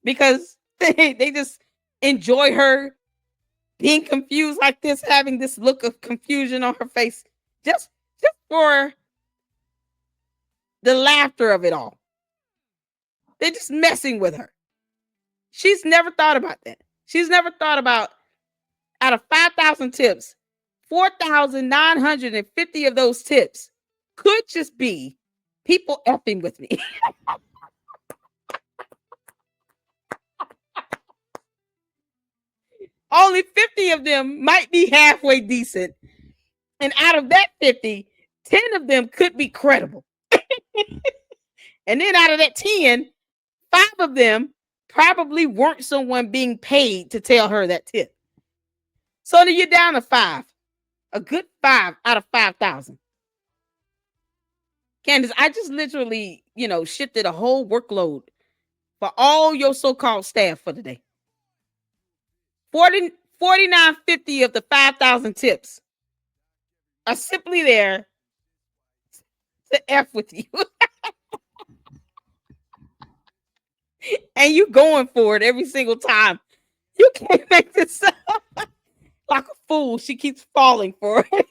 because they just enjoy her being confused like this, having this look of confusion on her face, just for the laughter of it all. They're just messing with her. She's never thought about that. She's never thought about, out of 5,000 tips, 4,950 of those tips could just be people effing with me. Only 50 of them might be halfway decent. And out of that 50, 10 of them could be credible. And then out of that 10, 5 of them probably weren't someone being paid to tell her that tip. So then you're down to 5. A good 5 out of 5,000. Candace, I just literally, shifted a whole workload for all your so-called staff for the day. 49.50 of the 5,000 tips are simply there to F with you. And you going for it every single time. You can't make this up. Like a fool, she keeps falling for it.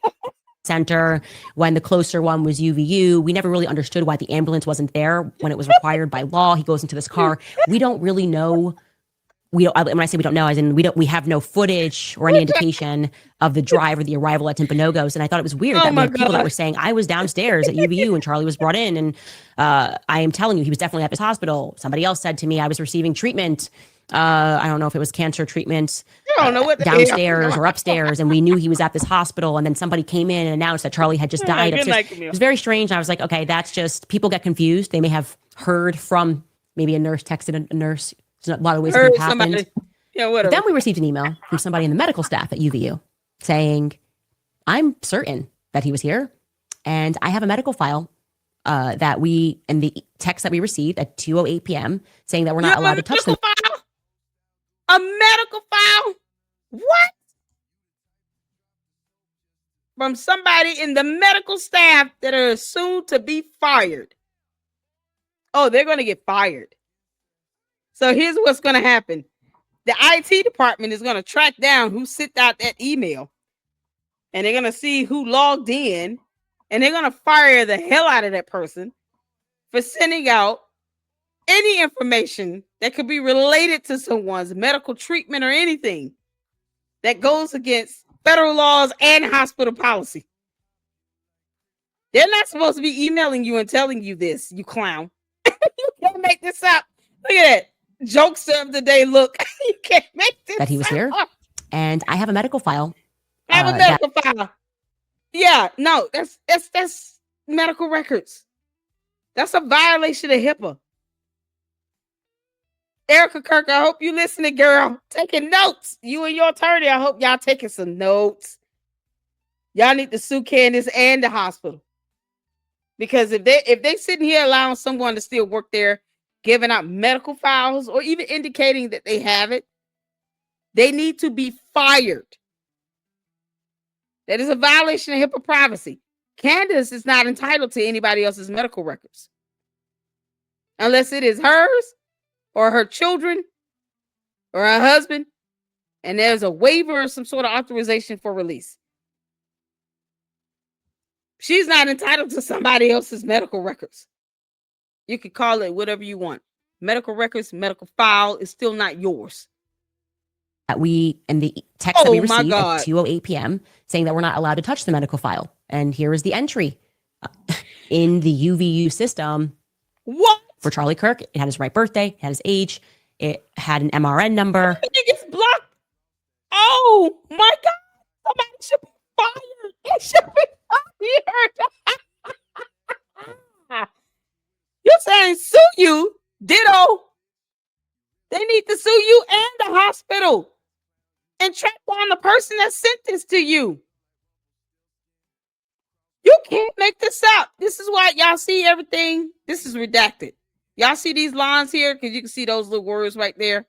Center when the closer one was UVU. We never really understood why the ambulance wasn't there when it was required by law. He goes into this car. We don't really know. When I say we don't know, as in we have no footage or any indication of the drive or the arrival at Timpanogos. And I thought it was weird that we had people that were saying, I was downstairs at UVU and Charlie was brought in. And I am telling you, he was definitely at this hospital. Somebody else said to me, I was receiving treatment. I don't know if it was cancer treatment downstairs or upstairs. And we knew he was at this hospital. And then somebody came in and announced that Charlie had just died upstairs. It was very strange. And I was like, okay, that's just, people get confused. They may have heard from maybe a nurse, texted a nurse. There's a lot of ways it could have happened. But then we received an email from somebody in the medical staff at UVU saying, I'm certain that he was here. And I have a medical file that we, and the text that we received at 2:08 p.m. saying that we're not allowed to touch them. A medical file? What? From somebody in the medical staff that are soon to be fired. Oh, they're going to get fired. So here's what's going to happen. The IT department is going to track down who sent out that email. And they're going to see who logged in. And they're going to fire the hell out of that person for sending out any information that could be related to someone's medical treatment or anything that goes against federal laws and hospital policy. They're not supposed to be emailing you and telling you this, you clown. You can't make this up. Look at that. Jokester of the day look. You can't make this that he was up. Here. And I have a medical file. File. Yeah, no, that's medical records. That's a violation of HIPAA. Erica Kirk, I hope you listening, girl. Taking notes. You and your attorney, I hope y'all taking some notes. Y'all need to sue Candace and the hospital. Because if they sitting here allowing someone to still work there, giving out medical files or even indicating that they have it, they need to be fired. That is a violation of HIPAA privacy. Candace is not entitled to anybody else's medical records unless it is hers or her children or her husband, and there's a waiver or some sort of authorization for release. She's not entitled to somebody else's medical records. You could call it whatever you want. Medical records, medical file is still not yours. We, and the text that we received at 2:08 p.m. saying that we're not allowed to touch the medical file. And here is the entry in the UVU system. What? For Charlie Kirk. It had his right birthday, it had his age, it had an MRN number. It gets blocked. Oh my God. Somebody should be fired. It should be fired. You're saying sue you, ditto. They need to sue you and the hospital and track down the person that sent this to you. You can't make this up. This is why y'all see everything. This is redacted. Y'all see these lines here? Because you can see those little words right there.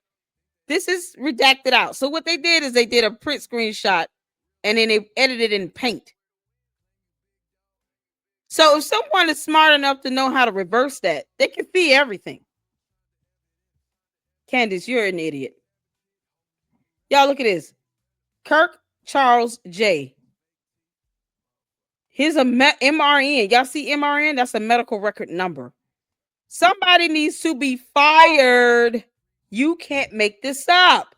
This is redacted out. So what they did is they did a print screenshot and then they edited in Paint. So if someone is smart enough to know how to reverse that, they can see everything. Candace, you're an idiot. Y'all look at this. Kirk Charles J. Here's a MRN. Y'all see MRN? That's a medical record number. Somebody needs to be fired. You can't make this up.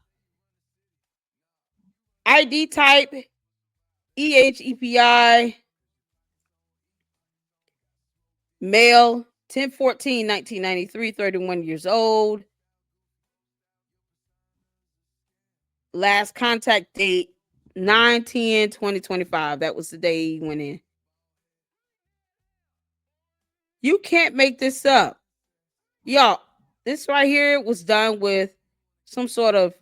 ID type EHEPI. Male, 10/14/1993, 31 years old. Last contact date 9/10/2025. That was the day he went in. You can't make this up. Y'all, this right here was done with some sort of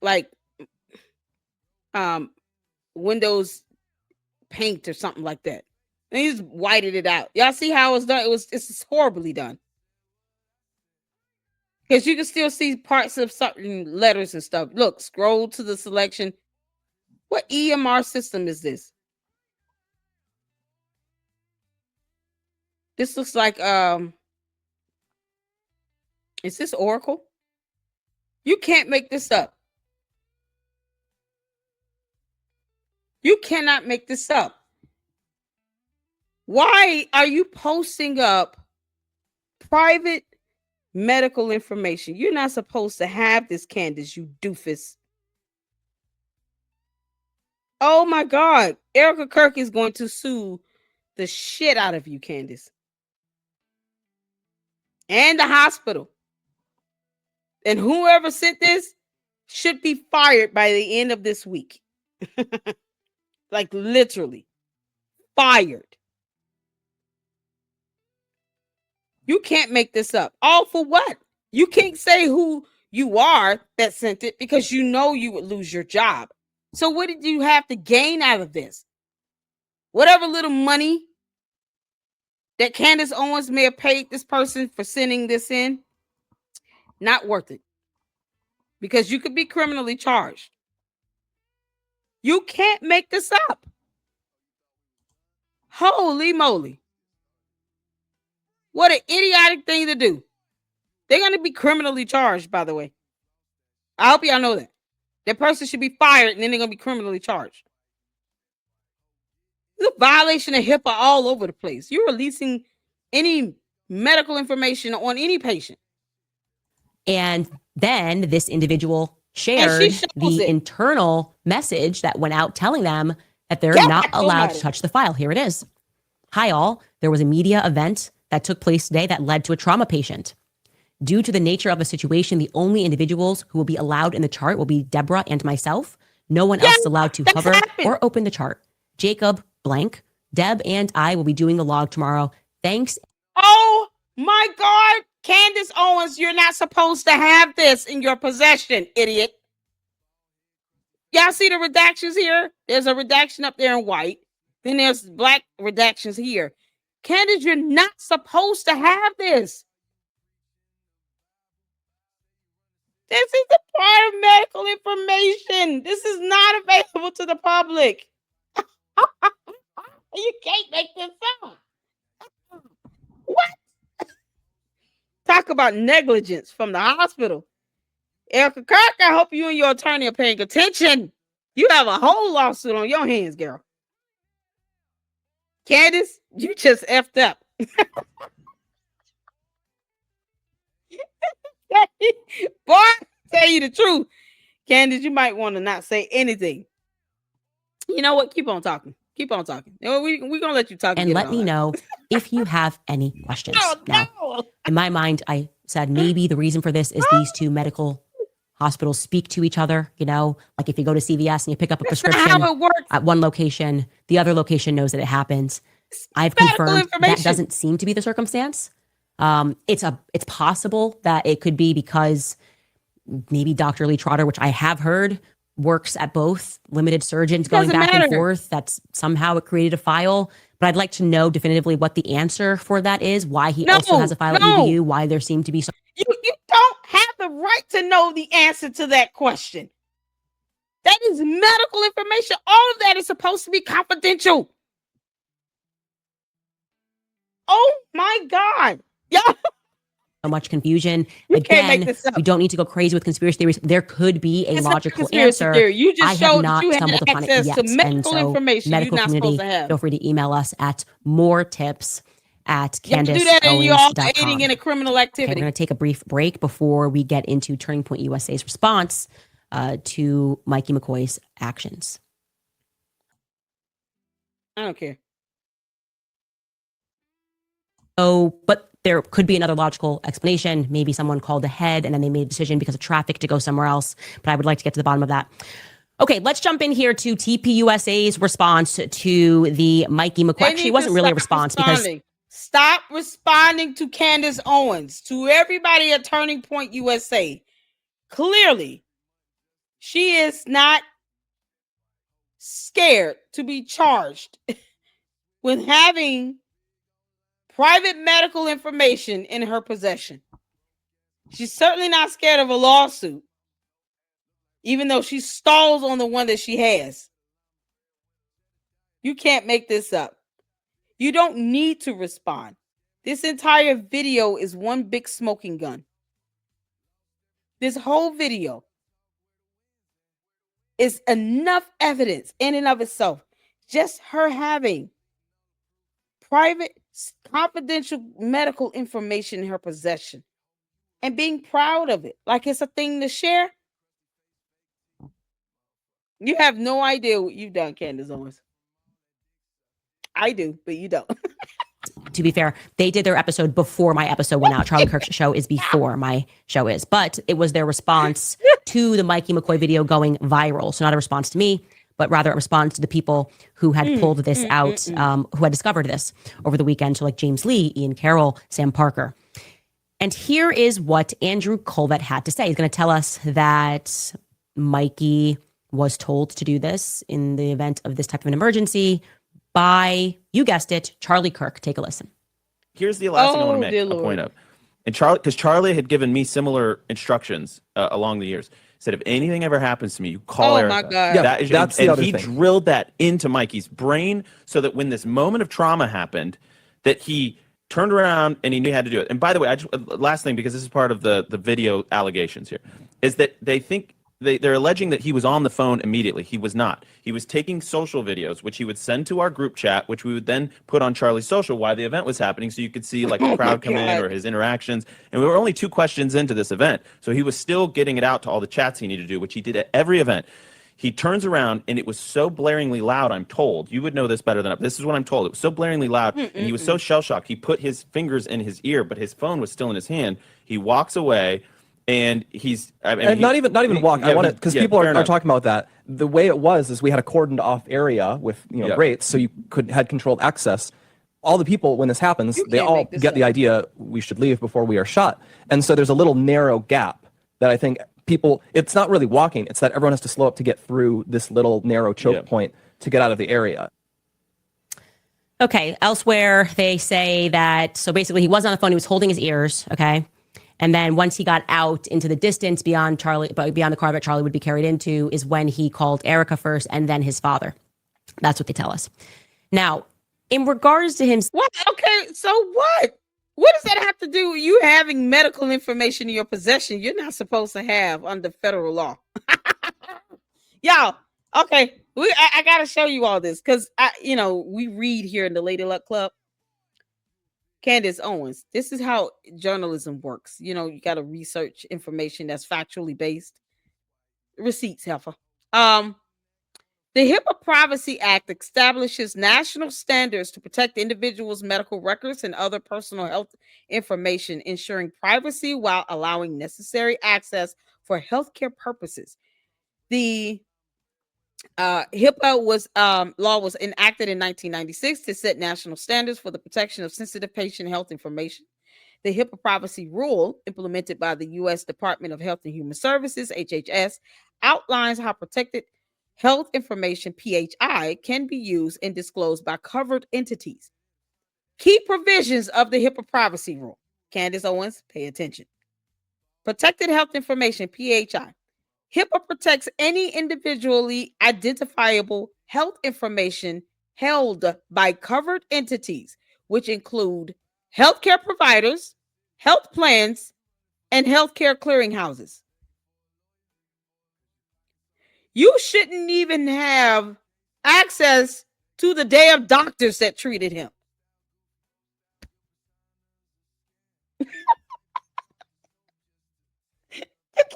like Windows paint or something like that. And he just whited it out. Y'all see how it was done? It's horribly done. Because you can still see parts of certain letters and stuff. Look, scroll to the selection. What EMR system is this? This looks like is this Oracle? You can't make this up. You cannot make this up. Why are you posting up private medical information? You're not supposed to have this, Candace, you doofus. Oh my God. Erica Kirk is going to sue the shit out of you, Candace. And the hospital. And whoever sent this should be fired by the end of this week. Like literally fired. You can't make this up. All for what? You can't say who you are that sent it because you know you would lose your job. So what did you have to gain out of this? Whatever little money that Candace Owens may have paid this person for sending this in, not worth it. Because you could be criminally charged. You can't make this up. Holy moly. What an idiotic thing to do. They're going to be criminally charged, by the way. I hope y'all know that. That person should be fired and then they're going to be criminally charged. It's a violation of HIPAA all over the place. You're releasing any medical information on any patient. And then this individual shared the internal message that went out telling them that they're not allowed to touch the file. Here it is. Hi, all. There was a media event that took place today that led to a trauma patient. Due to the nature of the situation, the only individuals who will be allowed in the chart will be Deborah and myself. No one else is allowed to hover or open the chart. Jacob blank. Deb and I will be doing the log tomorrow. Thanks. Oh my God. Candace Owens, you're not supposed to have this in your possession, idiot. Y'all see the redactions here? There's a redaction up there in white. Then there's black redactions here. Candace, you're not supposed to have this. This is a part of medical information. This is not available to the public. You can't make this up. What? Talk about negligence from the hospital. Erica Kirk, I hope you and your attorney are paying attention. You have a whole lawsuit on your hands, girl. Candace, you just effed up. Boy, tell you the truth. Candace, you might want to not say anything. You know what? Keep on talking. Keep on talking. We're going to let you talk. And let me know if you have any questions. Oh, now, in my mind, I said maybe the reason for this is these two medical hospitals speak to each other. You know, like if you go to CVS and you pick up a prescription at one location, the other location knows that it happens. I've confirmed that doesn't seem to be the circumstance. It's possible that it could be because maybe Dr. Lee Trotter, which I have heard, works at both limited surgeons going back and forth. That's somehow it created a file. But I'd like to know definitively what the answer for that is, why he also has a file at UVU, why there seem to be some. You don't have the right to know the answer to that question. That is medical information. All of that is supposed to be confidential. Oh my God. Yeah. so much confusion. You can't make Again, this up. we don't need to go crazy with conspiracy theories. There could be a It's not logical conspiracy answer. theory. You I just have showed that not you had stumbled upon it access yet. to And medical so, information you're medical not supposed community, to have. feel free to email us at moretips@CandaceOwens.com. You do that and you're all aiding in a criminal Okay, activity. we're going to take a brief break before we get into Turning Point USA's response to Mikey McCoy's actions. I don't care. Oh, but there could be another logical explanation. Maybe someone called ahead and then they made a decision because of traffic to go somewhere else. But I would like to get to the bottom of that. Okay, let's jump in here to TPUSA's response to the Mikey McCoy. Actually, it wasn't really a response because stop responding to Candace Owens, to everybody at Turning Point USA. Clearly, she is not scared to be charged with having private medical information in her possession. She's certainly not scared of a lawsuit, even though she stalls on the one that she has. You can't make this up. You don't need to respond. This entire video is one big smoking gun. This whole video is enough evidence in and of itself. Just her having private, confidential medical information in her possession and being proud of it, like it's a thing to share. You have no idea what you've done, Candace Owens. I do, but you don't. To be fair, they did their episode before my episode went out. Charlie Kirk's show is before my show is, but it was their response to the Mikey McCoy video going viral. So not a response to me, but rather a response to the people who had pulled this out, who had discovered this over the weekend. So like James Lee, Ian Carroll, Sam Parker. And here is what Andrew Colvett had to say. He's going to tell us that Mikey was told to do this in the event of this type of an emergency by, you guessed it, Charlie Kirk. Take a listen. Here's the last thing I want to make a point of. And because Charlie had given me similar instructions along the years. Said, if anything ever happens to me, you call Erica. My God. Yeah, that's the other thing. He drilled that into Mikey's brain so that when this moment of trauma happened, that he turned around and he knew he had to do it. And by the way, last thing, because this is part of the video allegations here, is that they think they're alleging that he was on the phone immediately. He was not. He was taking social videos, which he would send to our group chat, which we would then put on Charlie's social while the event was happening, so you could see like the crowd come in or his interactions. And we were only 2 questions into this event, so he was still getting it out to all the chats he needed to do, which he did at every event. He turns around, and it was so blaringly loud, I'm told. You would know this better than I. This is what I'm told. It was so blaringly loud, and he was so shell-shocked. He put his fingers in his ear, but his phone was still in his hand. He walks away. And he's not even walk. I want to, because people are talking about that. The way it was is we had a cordoned off area with grates, so you had controlled access. All the people, when this happens, they all get the idea we should leave before we are shot. And so there's a little narrow gap that I think people. It's not really walking; it's that everyone has to slow up to get through this little narrow choke point to get out of the area. Okay. Elsewhere, they say that so basically he was on the phone. He was holding his ears. Okay. And then once he got out into the distance beyond the car that Charlie would be carried into is when he called Erica first and then his father. That's what they tell us. Now, in regards to him. What? Okay, so what? What does that have to do with you having medical information in your possession you're not supposed to have under federal law? Y'all, okay, I got to show you all this because, we read here in the Lady Luck Club. Candace Owens, this is how journalism works. You got to research information that's factually based. Receipts, heifer. The HIPAA Privacy Act establishes national standards to protect individuals' medical records and other personal health information, ensuring privacy while allowing necessary access for healthcare purposes. The HIPAA law was enacted in 1996 to set national standards for the protection of sensitive patient health information. The HIPAA privacy rule, implemented by the U.S. Department of Health and Human Services, HHS, outlines how protected health information, PHI, can be used and disclosed by covered entities. Key provisions of the HIPAA privacy rule. Candace Owens, pay attention. Protected health information, PHI. HIPAA protects any individually identifiable health information held by covered entities, which include healthcare providers, health plans, and healthcare clearinghouses. You shouldn't even have access to the damn doctors that treated him. You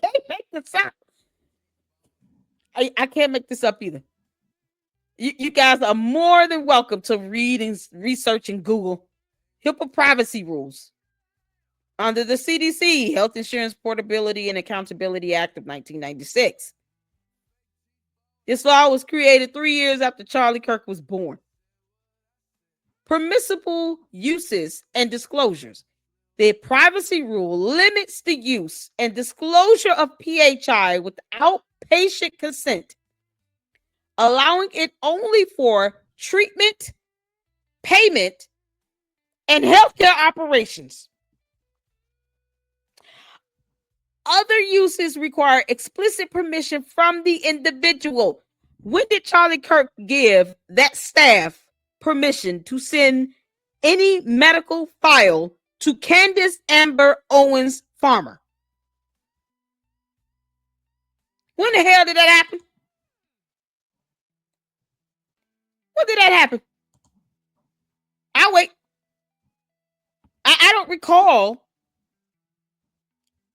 can't make this up. I can't make this up either. You guys are more than welcome to read and research and Google HIPAA privacy rules. Under the CDC, Health Insurance Portability and Accountability Act of 1996. This law was created 3 years after Charlie Kirk was born. Permissible uses and disclosures. The privacy rule limits the use and disclosure of PHI without patient consent, allowing it only for treatment, payment, and healthcare operations. Other uses require explicit permission from the individual. When did Charlie Kirk give that staff permission to send any medical file to Candace Amber Owens Farmer? When the hell did that happen? When did that happen? I'll wait. I don't recall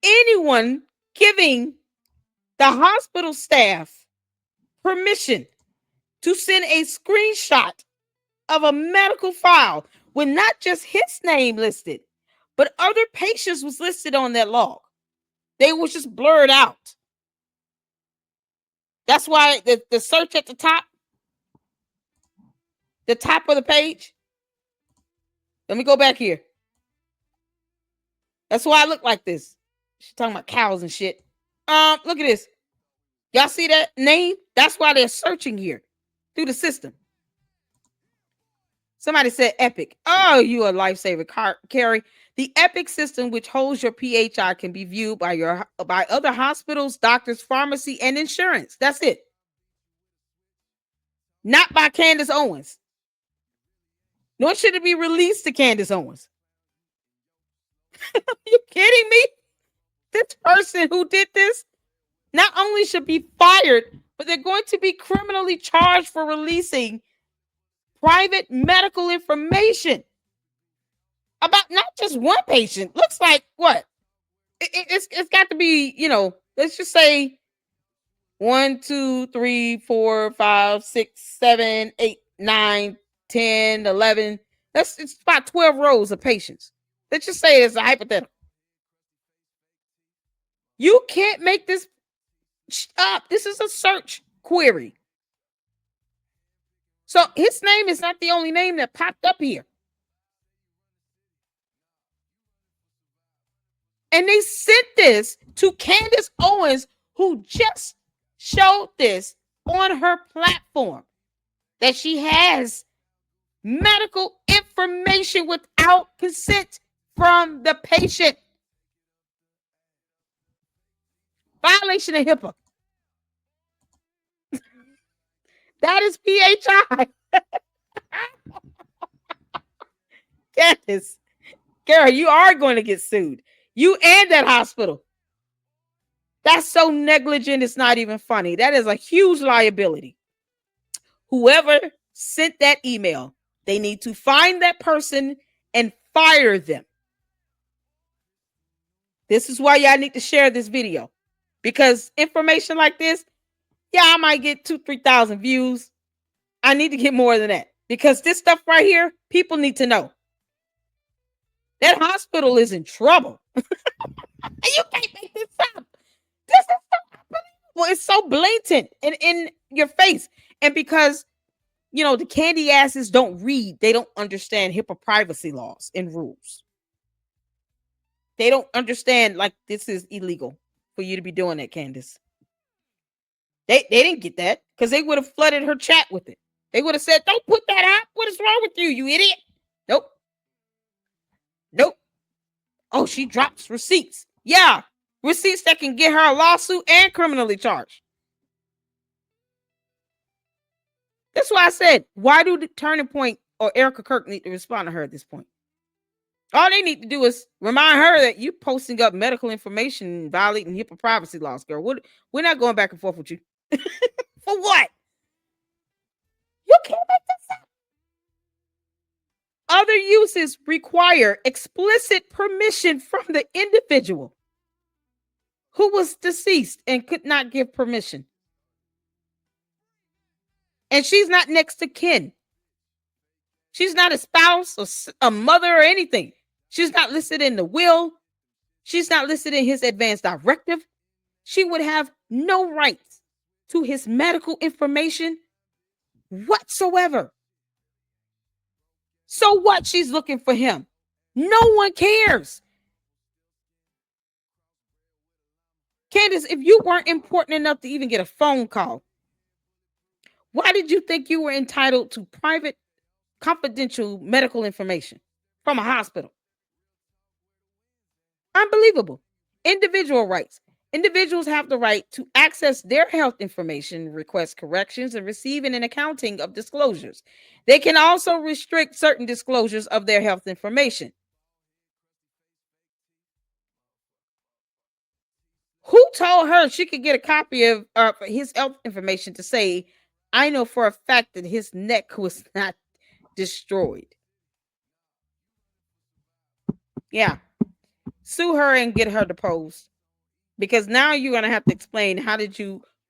anyone giving the hospital staff permission to send a screenshot of a medical file with not just his name listed, but other patients was listed on that log. They was just blurred out. That's why the search at the top of the page. Let me go back here. That's why I look like this. She's talking about cows and shit. Look at this. Y'all see that name? That's why they're searching here through the system. Somebody said Epic. Oh, you a lifesaver, Carrie. The Epic system, which holds your PHI, can be viewed by other hospitals, doctors, pharmacy, and insurance. That's it. Not by Candace Owens. Nor should it be released to Candace Owens. Are you kidding me? This person who did this not only should be fired, but they're going to be criminally charged for releasing private medical information about not just one patient. Looks like what? It's got to be, let's just say 1, 2, 3, 4, 5, 6, 7, 8, 9, 10, 11. It's about 12 rows of patients. Let's just say it's a hypothetical. You can't make this up. This is a search query. So his name is not the only name that popped up here. And they sent this to Candace Owens, who just showed this on her platform, that she has medical information without consent from the patient. Violation of HIPAA. That is PHI. Candace, Gary, you are going to get sued. You and that hospital. That's so negligent, it's not even funny. That is a huge liability. Whoever sent that email, they need to find that person and fire them. This is why y'all need to share this video. Because information like this, I might get 2,000-3,000 views. I need to get more than that. Because this stuff right here, people need to know. That hospital is in trouble. You can't make this up. This is so unbelievable. It's so blatant and in your face. And because, the candy asses don't read, they don't understand HIPAA privacy laws and rules. They don't understand, like, this is illegal for you to be doing that, Candace. They didn't get that because they would have flooded her chat with it. They would have said, don't put that out. What is wrong with you, you idiot? Nope. Oh, she drops receipts. Yeah, receipts that can get her a lawsuit and criminally charged. That's why I said, why do the Turning Point or Erica Kirk need to respond to her at this point? All they need to do is remind her that you posting up medical information violating HIPAA privacy laws, girl. We're not going back and forth with you. For what? You can't make this up. Other uses require explicit permission from the individual who was deceased and could not give permission. And she's not next to kin. She's not a spouse or a mother or anything. She's not listed in the will. She's not listed in his advance directive. She would have no rights to his medical information whatsoever. So what? She's looking for him. No one cares. Candace, if you weren't important enough to even get a phone call, why did you think you were entitled to private, confidential medical information from a hospital? Unbelievable. Individual rights. Individuals have the right to access their health information, request corrections, and receive an accounting of disclosures. They can also restrict certain disclosures of their health information. Who told her she could get a copy of his health information to say, I know for a fact that his neck was not destroyed? Yeah. Sue her and get her deposed. Because now you're going to have to explain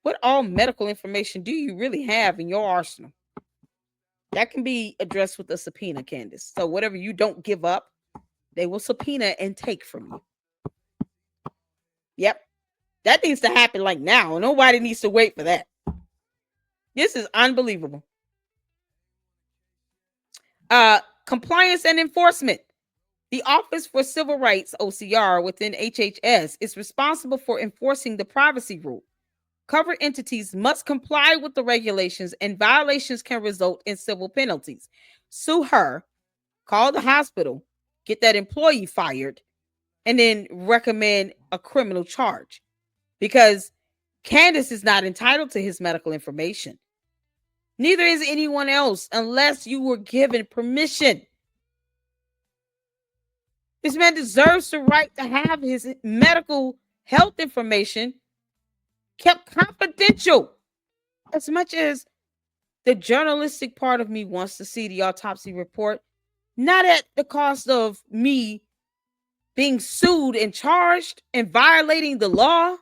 what all medical information do you really have in your arsenal? That can be addressed with a subpoena, Candace. So whatever you don't give up, they will subpoena and take from you. Yep. That needs to happen like now. Nobody needs to wait for that. This is unbelievable. Compliance and enforcement. The Office for Civil Rights, OCR, within HHS is responsible for enforcing the privacy rule. Covered entities must comply with the regulations, and violations can result in civil penalties. Sue her, call the hospital, get that employee fired, and then recommend a criminal charge. Because Candace is not entitled to his medical information. Neither is anyone else unless you were given permission. This man deserves the right to have his medical health information kept confidential. As much as the journalistic part of me wants to see the autopsy report, not at the cost of me being sued and charged and violating the law.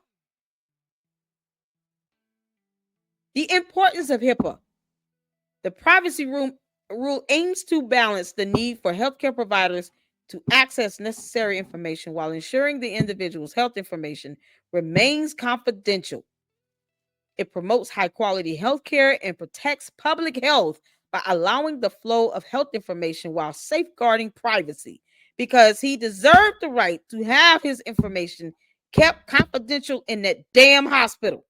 The importance of HIPAA. The privacy rule aims to balance the need for healthcare providers to access necessary information while ensuring the individual's health information remains confidential. It promotes high-quality healthcare and protects public health by allowing the flow of health information while safeguarding privacy, because he deserved the right to have his information kept confidential in that damn hospital.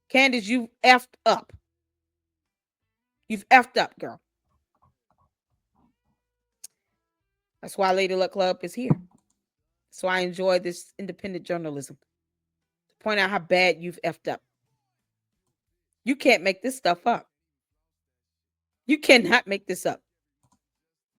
Candace, you've effed up. You've effed up, girl. That's why Lady Luck Club is here. So I enjoy this independent journalism. To point out how bad you've effed up. You can't make this stuff up. You cannot make this up.